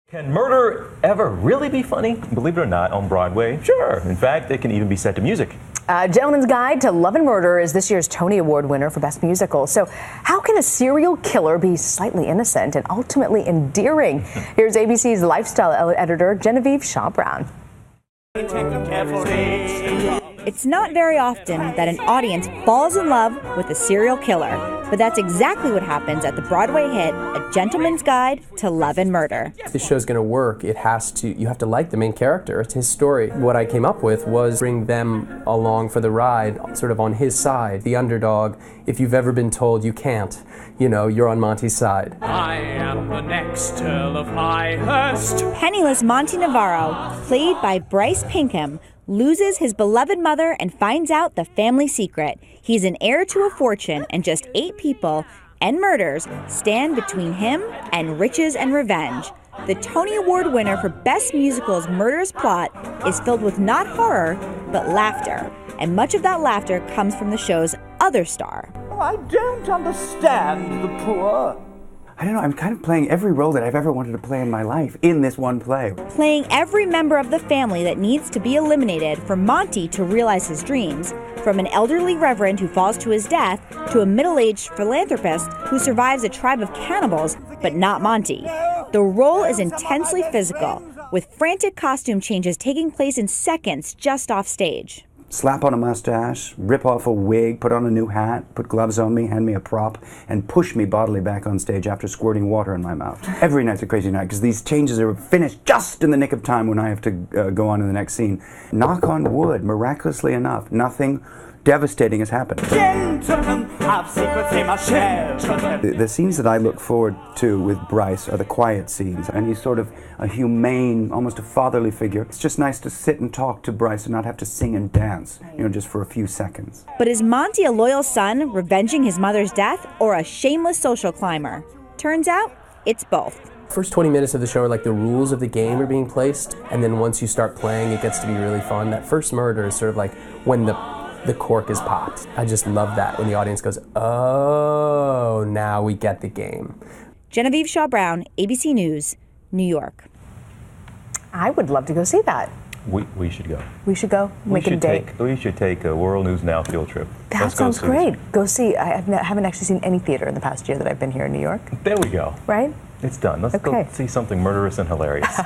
Can murder ever really be funny? Believe it or not, on Broadway, sure. In fact, it can even be set to music. Gentleman's Guide to Love and Murder is this year's Tony Award winner for Best Musical. So how can a serial killer be slightly innocent and ultimately endearing? Here's ABC's lifestyle editor, Genevieve Shaw Brown. It's not very often that an audience falls in love with a serial killer, but that's exactly what happens at the Broadway hit A Gentleman's Guide to Love and Murder. If this show's going to work, you have to like the main character. It's his story. What I came up with was bring them along for the ride, sort of on his side, the underdog. If you've ever been told you can't, you're on Monty's side. I am the next Earl of Highhurst. Penniless Monty Navarro, played by Bryce Pinkham, loses his beloved mother and finds out the family secret. He's an heir to a fortune, and just 8 people and murders stand between him and riches and revenge. The Tony Award winner for Best Musical's murderous plot is filled with not horror, but laughter. And much of that laughter comes from the show's other star. Oh, I don't understand the poor. I don't know, I'm kind of playing every role that I've ever wanted to play in my life in this one play. Playing every member of the family that needs to be eliminated for Monty to realize his dreams, from an elderly reverend who falls to his death to a middle-aged philanthropist who survives a tribe of cannibals, but not Monty. The role is intensely physical, with frantic costume changes taking place in seconds just off stage. Slap on a mustache, rip off a wig, put on a new hat, put gloves on me, hand me a prop, and push me bodily back on stage after squirting water in my mouth. Every night's a crazy night because these changes are finished just in the nick of time when I have to go on to the next scene. Knock on wood, miraculously enough, nothing devastating has happened. Gentlemen have secrets they must share. The scenes that I look forward to with Bryce are the quiet scenes, and he's sort of a humane, almost a fatherly figure. It's just nice to sit and talk to Bryce and not have to sing and dance, just for a few seconds. But is Monty a loyal son revenging his mother's death, or a shameless social climber? Turns out, it's both. First 20 minutes of the show are like the rules of the game are being placed, and then once you start playing, it gets to be really fun. That first murder is sort of like when the cork is popped. I just love that when the audience goes, oh, now we get the game. Genevieve Shaw Brown, ABC News, New York. I would love to go see that. We should go. We should go, make a date. We should take a World News Now field trip. That sounds great. Go see. I haven't actually seen any theater in the past year that I've been here in New York. There we go. Right? It's done. Let's go see something murderous and hilarious.